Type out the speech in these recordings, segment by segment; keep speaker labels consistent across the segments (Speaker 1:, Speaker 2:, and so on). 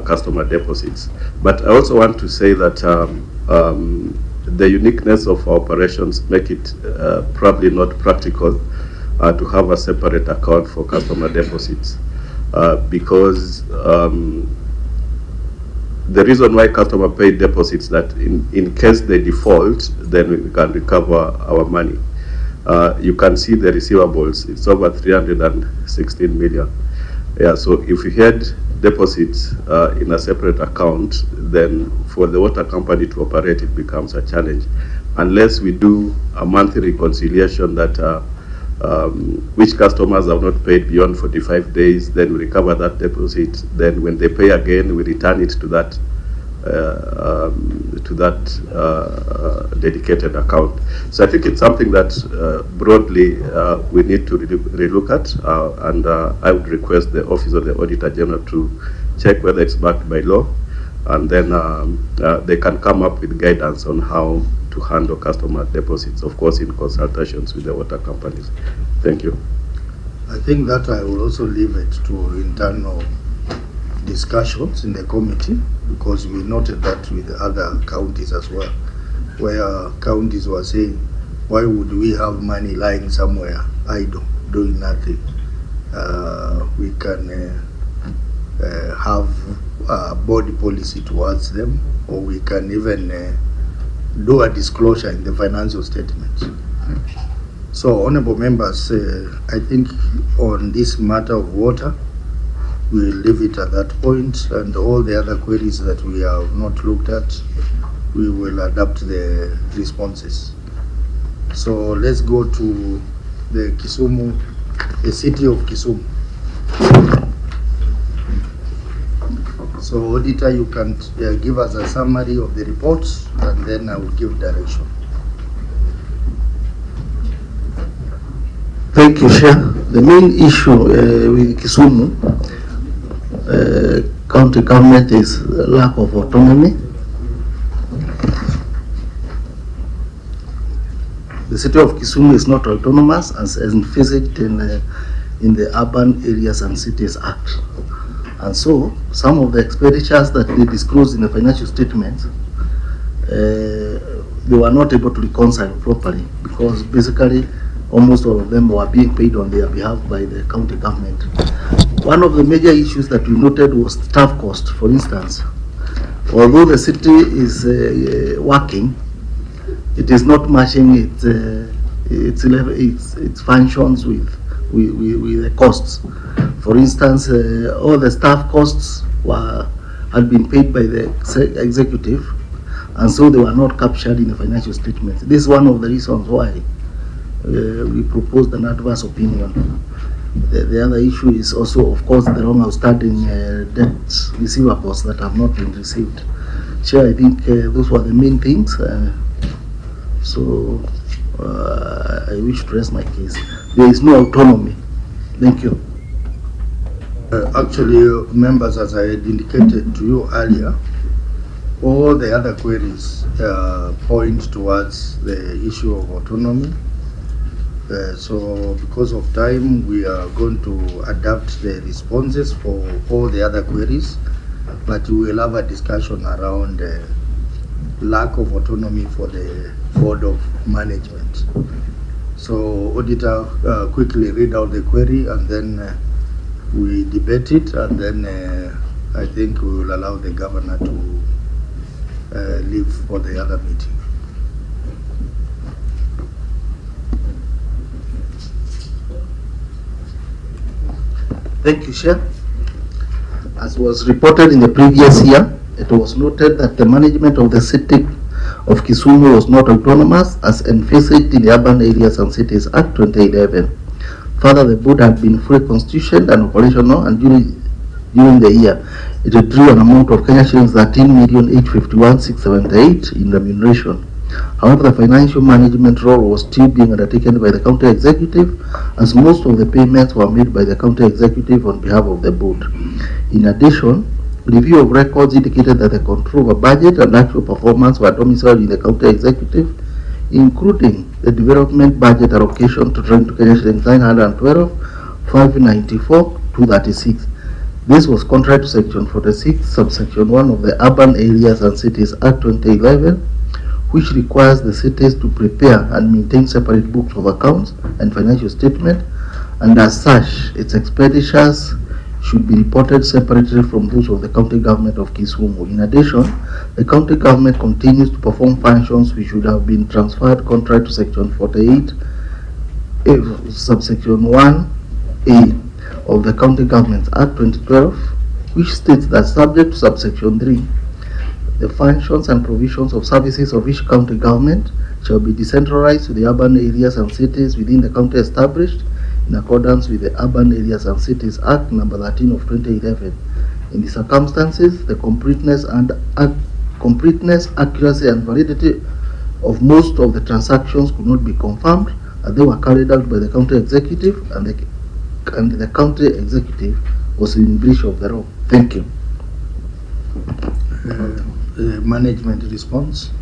Speaker 1: customer deposits. But I also want to say that the uniqueness of our operations make it probably not practical to have a separate account for customer deposits because the reason why customer paid deposits that in case they default, then we can recover our money. You can see the receivables, it's over 316 million. Yeah, so if we had deposits in a separate account, then for the water company to operate, it becomes a challenge. Unless we do a monthly reconciliation that which customers have not paid beyond 45 days, then we recover that deposit. Then when they pay again, we return it to that dedicated account. So I think it's something that broadly we need to relook at, and I would request the Office of the Auditor General to check whether it's backed by law, and then they can come up with guidance on how to handle customer deposits, of course in consultations with the water companies. Thank you.
Speaker 2: I think that I will also leave it to internal discussions in the committee, because we noted that with other counties as well, where counties were saying, why would we have money lying somewhere idle, doing nothing? We can have a body policy towards them, or we can even do a disclosure in the financial statement. So, honorable members, I think on this matter of water, we'll leave it at that point, and all the other queries that we have not looked at, we will adapt the responses. So let's go to the Kisumu, the city of Kisumu. So Auditor, you can give us a summary of the report, and then I will give direction.
Speaker 3: Thank you, Chair. The main issue with Kisumu county government is lack of autonomy. The city of Kisumu is not autonomous as envisaged in the Urban Areas and Cities Act. And so, some of the expenditures that they disclosed in the financial statements, they were not able to reconcile properly, because basically almost all of them were being paid on their behalf by the county government. One of the major issues that we noted was staff cost. For instance, although the city is working, it is not matching its functions with the costs. For instance, all the staff costs had been paid by the executive, and so they were not captured in the financial statements. This is one of the reasons why we proposed an adverse opinion. The other issue is also, of course, the long outstanding debt receivables that have not been received. Chair, I think those were the main things. So I wish to rest my case. There is no autonomy. Thank you.
Speaker 2: Actually, members, as I had indicated to you earlier, all the other queries point towards the issue of autonomy. So because of time, we are going to adapt the responses for all the other queries, but we will have a discussion around lack of autonomy for the Board of Management. So Auditor, quickly read out the query, and then we debate it, and then I think we will allow the Governor to leave for the other meeting.
Speaker 3: Thank you, Chair. As was reported in the previous year, it was noted that the management of the city of Kisumu was not autonomous as envisaged in the Urban Areas and Cities Act 2011. Further, the board had been fully constituted and operational, and during the year, it drew an amount of Kenya shillings 13,851,678 in remuneration. However, the financial management role was still being undertaken by the county executive, as most of the payments were made by the county executive on behalf of the board. In addition, review of records indicated that the control of budget and actual performance were domiciled in the county executive, including the development budget allocation to Kenya shillings 912,594,236. This was contrary to Section 46, subsection 1 of the Urban Areas and Cities Act 2011, which requires the cities to prepare and maintain separate books of accounts and financial statement, and as such, its expenditures should be reported separately from those of the county government of Kisumu. In addition, the county government continues to perform functions which should have been transferred contrary to Section 48, subsection 1A of the County Governments Act 2012, which states that subject to subsection 3, the functions and provisions of services of each county government shall be decentralized to the urban areas and cities within the county established in accordance with the Urban Areas and Cities Act number 13 of 2011. In the circumstances, the completeness, accuracy, and validity of most of the transactions could not be confirmed, as they were carried out by the county executive, and the county executive was in breach of the law. Thank you.
Speaker 2: Management response.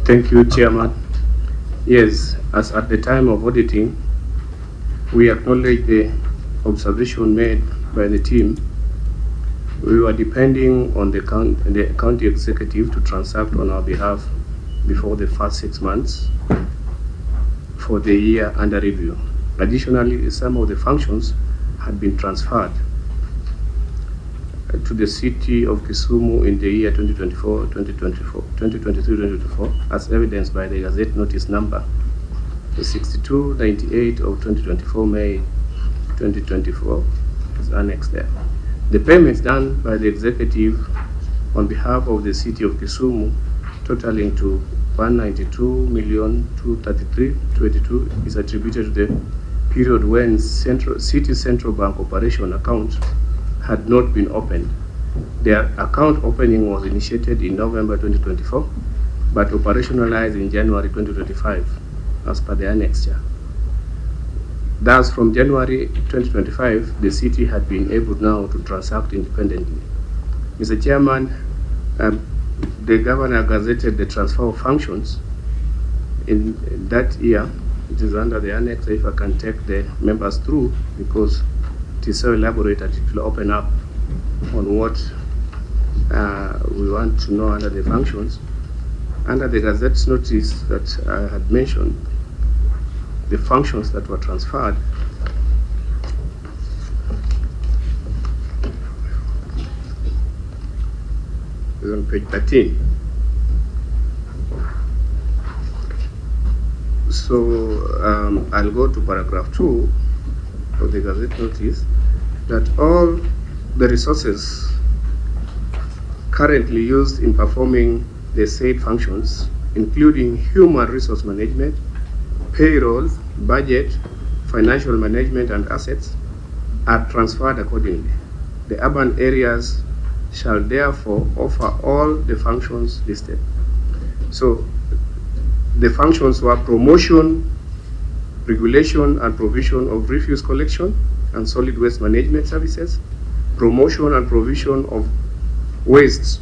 Speaker 4: Thank you, Chairman. Yes, as at the time of auditing, we acknowledge the observation made by the team. We were depending on the county executive to transact on our behalf before the first 6 months for the year under review. Additionally, some of the functions had been transferred to the city of Kisumu in the year 2023-2024, as evidenced by the Gazette Notice number 6298 of 2024, May 2024, is annexed there. The payments done by the executive on behalf of the city of Kisumu, totaling to 192,233,22, is attributed to the period when City Central Bank operation account had not been opened. Their account opening was initiated in November 2024, but operationalized in January 2025, as per the annexure. Thus, from January 2025, the city had been able now to transact independently. Mr. Chairman, the governor gazetted the transfer of functions in that year. It is under the annex. If I can take the members through, because it is so elaborated, it will open up on what we want to know under the functions. Under the Gazette Notice that I had mentioned, the functions that were transferred is on page 13. So I'll go to paragraph 2 of the Gazette Notice, that all the resources currently used in performing the said functions, including human resource management, payroll, budget, financial management, and assets, are transferred accordingly. The urban areas shall therefore offer all the functions listed. So the functions were promotion, regulation, and provision of refuse collection and solid waste management services, promotion and provision of waste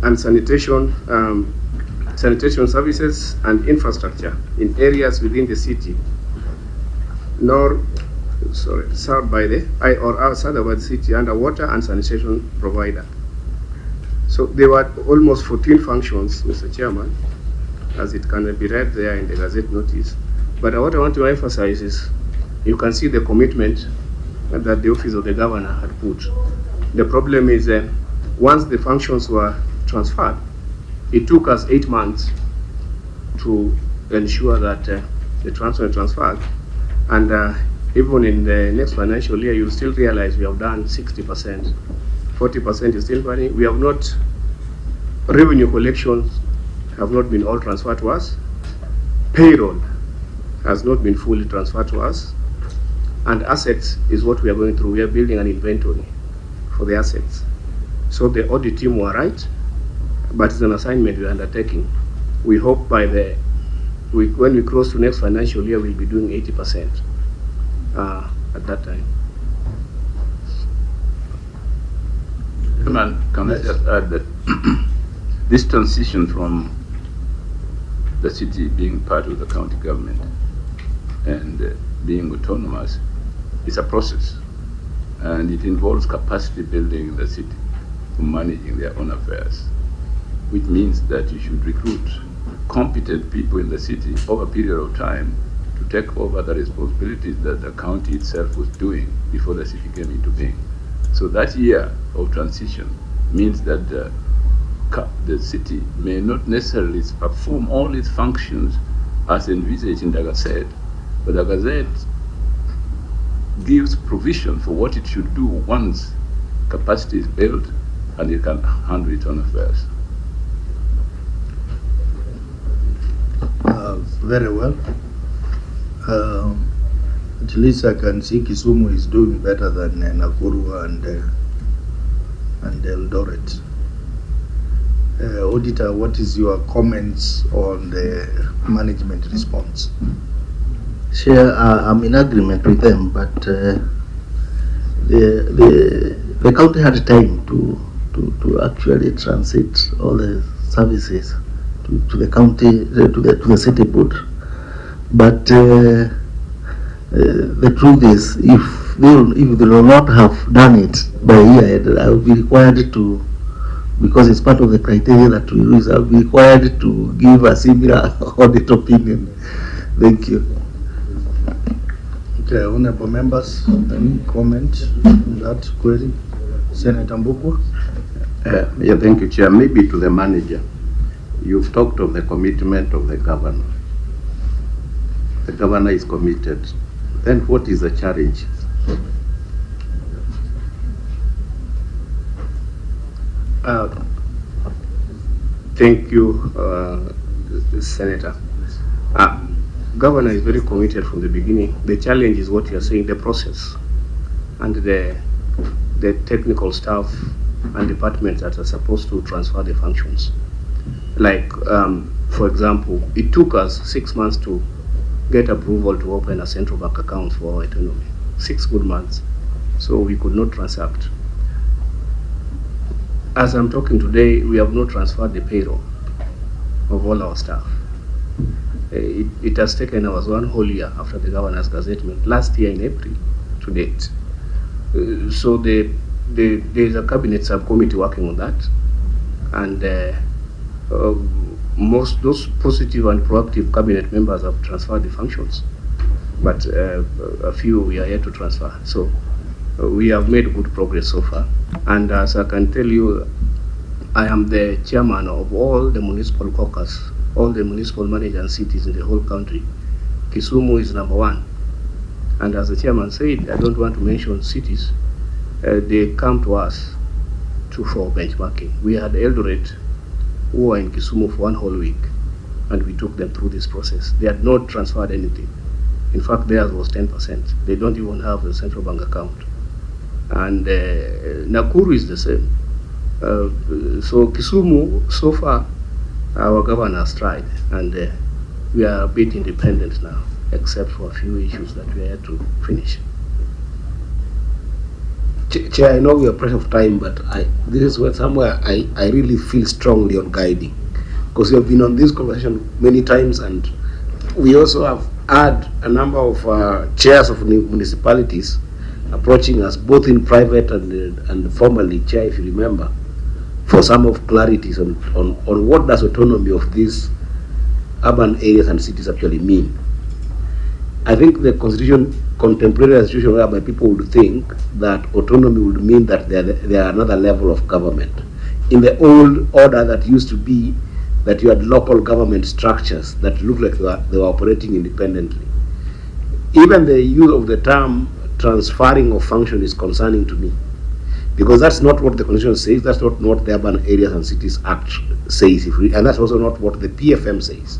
Speaker 4: and sanitation services and infrastructure in areas within the city, served by the or outside of the city under water and sanitation provider. So there were almost 14 functions, Mr. Chairman, as it can be read there in the Gazette Notice. But what I want to emphasize is, you can see the commitment that the Office of the Governor had put. The problem is once the functions were transferred, it took us 8 months to ensure that the transfer transferred. And even in the next financial year, you'll still realize we have done 60%. 40% is still running. We have not, revenue collections have not been all transferred to us. Payroll has not been fully transferred to us. And assets is what we are going through. We are building an inventory for the assets. So the audit team were right, but it's an assignment we are undertaking. We hope by when we cross to next financial year, we'll be doing 80% at that time.
Speaker 5: Can I just add that this transition from the city being part of the county government and being autonomous is a process, and it involves capacity building in the city for managing their own affairs, which means that you should recruit competent people in the city over a period of time to take over the responsibilities that the county itself was doing before the city came into being. So that year of transition means that the city may not necessarily perform all its functions as envisaged in the Gazette, but the Gazette gives provision for what it should do once capacity is built and it can handle its own affairs.
Speaker 2: Very well. At least I can see Kisumu is doing better than Nakuru and Eldoret. Auditor, what is your comments on the management response?
Speaker 3: Chair, I'm in agreement with them, but the county had time to actually transit all the services to the county, to the city board. But the truth is, if they will not have done it by year, I will be required to, because it's part of the criteria that we use, I will be required to give a similar audit opinion. Thank you.
Speaker 2: Okay, honorable members, any comment on that query? Senator Mbukwa?
Speaker 1: Yeah, thank you, Chair. Maybe to the manager. You've talked of the commitment of the governor. The governor is committed. Then what is the challenge?
Speaker 4: Thank you, Senator. Governor is very committed from the beginning. The challenge is what you are saying, the process and the technical staff and departments that are supposed to transfer the functions. Like, for example, it took us 6 months to get approval to open a central bank account for our autonomy. 6 good months. So we could not transact. As I'm talking today, we have not transferred the payroll of all our staff. It has taken us 1 whole year after the governor's gazettement, last year in April to date. So there's a cabinet subcommittee working on that, and most those positive and proactive cabinet members have transferred the functions, but a few we are yet to transfer. So we have made good progress so far, and as I can tell you, I am the chairman of all the municipal caucus, all the municipal managers cities in the whole country. Kisumu is #1, and as the chairman said, I don't want to mention cities. They come to us for benchmarking. We had Eldoret who were in Kisumu for 1 whole week, and we took them through this process. They had not transferred anything. In fact, theirs was 10%. They don't even have a central bank account. And Nakuru is the same. So Kisumu, so far, our governor has tried, and we are a bit independent now, except for a few issues that we had to finish.
Speaker 6: Chair, I know we are pressed of time, but this is where somewhere I really feel strongly on guiding, because we have been on this conversation many times, and we also have had a number of chairs of municipalities approaching us, both in private and formally, Chair, if you remember, for some of clarities on what does autonomy of these urban areas and cities actually mean. I think the Constitution contemplated a situation whereby people would think that autonomy would mean that they are another level of government. In the old order that used to be that you had local government structures that looked like they were operating independently. Even the use of the term transferring of function is concerning to me, because that's not what the Constitution says, that's not what the Urban Areas and Cities Act says, and that's also not what the PFM says.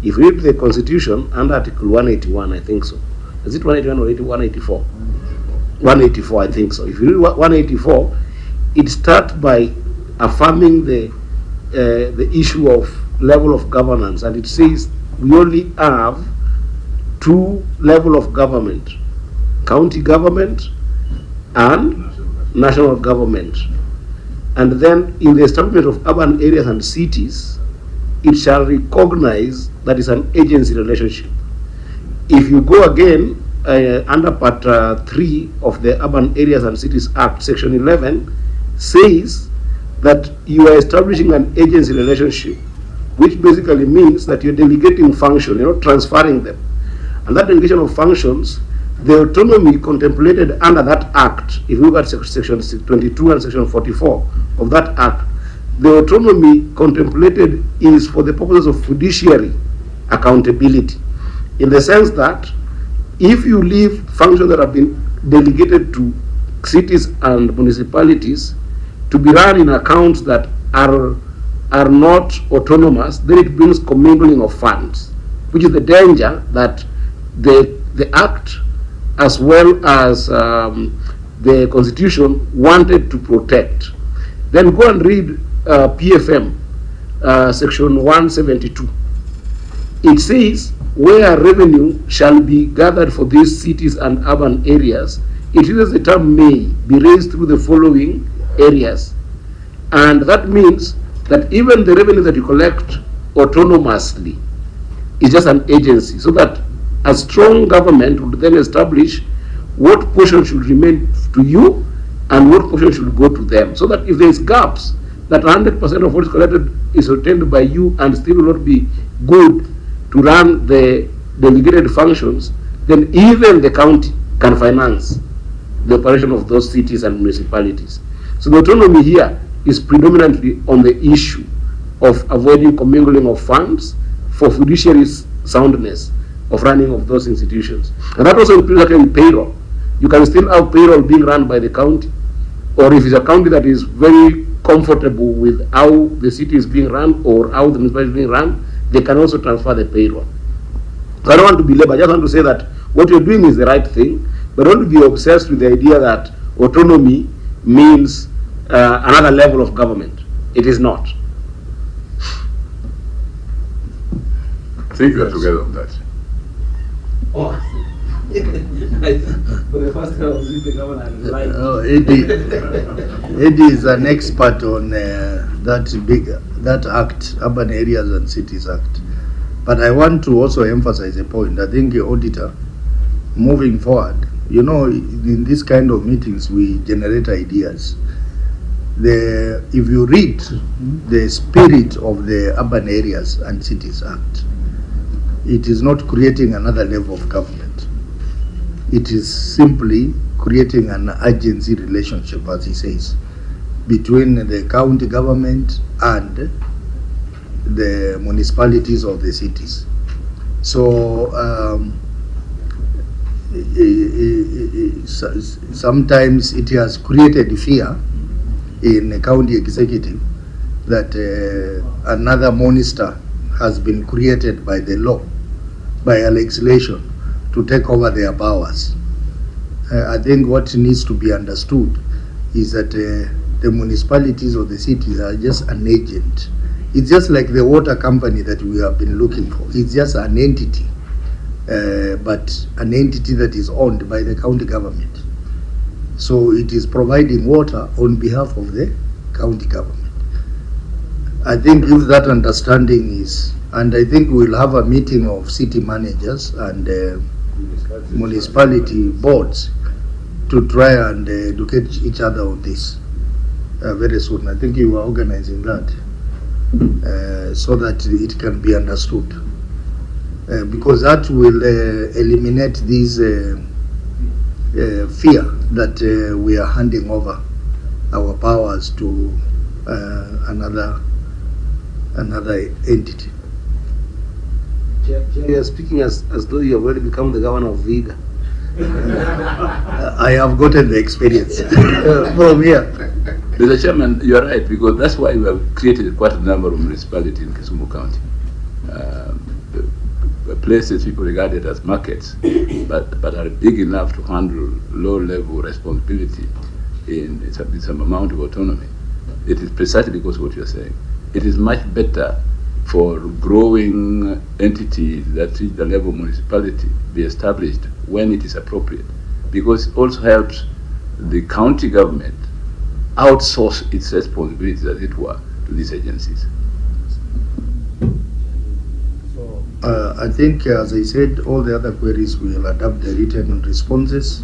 Speaker 6: If you read the Constitution, under Article 181, I think so. Is it 181 or 184? 184, I think so. If you read 184, it starts by affirming the issue of level of governance, and it says we only have 2 levels of government: county government and national government. And then in the establishment of urban areas and cities, it shall recognize that is an agency relationship. if you go again under Part 3 of the Urban Areas and Cities Act, Section 11 says that you are establishing an agency relationship, which basically means that you're delegating function, you're not transferring them. And that delegation of functions, the autonomy contemplated under that act, if you look at Section 22 and Section 44 of that act, the autonomy contemplated is for the purposes of fiduciary accountability, in the sense that if you leave functions that have been delegated to cities and municipalities to be run in accounts that are not autonomous, then it brings commingling of funds, which is the danger that the Act, as well as the Constitution, wanted to protect. Then go and read PFM, Section 172. It says, where revenue shall be gathered for these cities and urban areas, it uses the term may be raised through the following areas. And that means that even the revenue that you collect autonomously is just an agency, so that a strong government would then establish what portion should remain to you and what portion should go to them, so that if there is gaps, that 100% of what is collected is retained by you and still will not be good to run the delegated functions, then even the county can finance the operation of those cities and municipalities. So the autonomy here is predominantly on the issue of avoiding commingling of funds for fiduciary soundness of running of those institutions. And that also includes actually payroll. You can still have payroll being run by the county, or if it's a county that is very comfortable with how the city is being run or how the municipality is being run, they can also transfer the payroll. So I don't want to belabor, I just want to say that what you're doing is the right thing, but don't be obsessed with the idea that autonomy means another level of government. It is not.
Speaker 5: I think we are together on that.
Speaker 6: Oh. For the first time I was with the governor and like.
Speaker 2: Oh, Eddie is an expert on that act, Urban Areas and Cities Act. But I want to also emphasize a point. I think the auditor, moving forward, you know, in this kind of meetings we generate ideas. If you read the spirit of the Urban Areas and Cities Act, it is not creating another level of government. It is simply creating an agency relationship, as he says, between the county government and the municipalities of the cities. So sometimes it has created fear in the county executive that another monster has been created by the law, by a legislation, to take over their powers. I think what needs to be understood is that the municipalities or the cities are just an agent. It's just like the water company that we have been looking for. It's just an entity, but an entity that is owned by the county government. So it is providing water on behalf of the county government. I think if that understanding is, and I think we'll have a meeting of city managers and municipality boards to try and educate each other on this very soon. I think you are organizing that so that it can be understood, because that will eliminate this fear that we are handing over our powers to another entity.
Speaker 6: You are speaking as though you have already become the governor of Viga.
Speaker 2: I have gotten the experience from here.
Speaker 5: Mr. Chairman, you are right, because that's why we have created quite a number of municipalities in Kisumu County. Places people regarded as markets, but are big enough to handle low-level responsibility in some amount of autonomy. It is precisely because of what you are saying. It is much better for growing entities that reach the level of municipality be established when it is appropriate, because it also helps the county government outsource its responsibilities, as it were, to these agencies.
Speaker 2: So I think, as I said, all the other queries we will adapt the written responses,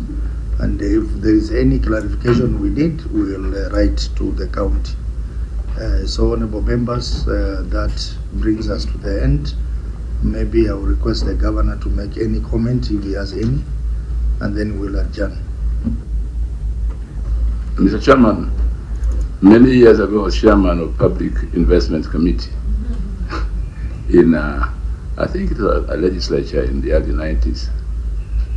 Speaker 2: and if there is any clarification we need, we will write to the county. So, honorable members, that brings us to the end. Maybe I will request the governor to make any comment if he has any, and then we'll adjourn.
Speaker 5: Mr. Chairman, many years ago, I was chairman of Public Investment Committee in, I think it was a legislature in the early 90s.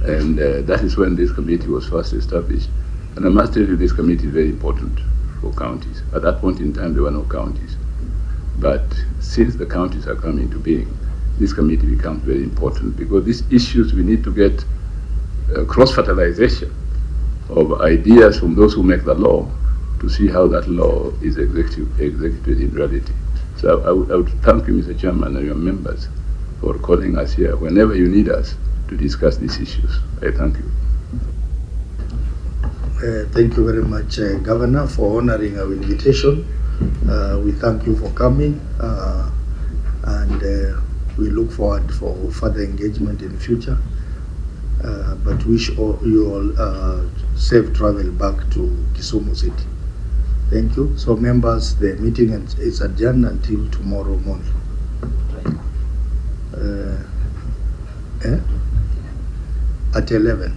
Speaker 5: And that is when this committee was first established. And I must tell you, this committee is very important for counties. At that point in time, there were no counties. But since the counties are coming into being, this committee becomes very important, because these issues, we need to get cross-fertilization of ideas from those who make the law to see how that law is executed in reality. So I would thank you, Mr. Chairman, and your members for calling us here whenever you need us to discuss these issues. I thank you.
Speaker 2: Thank you very much, Governor, for honoring our invitation. We thank you for coming, and we look forward for further engagement in the future. But wish you all safe travel back to Kisumu City. Thank you. So, members, the meeting is adjourned until tomorrow morning. At 11.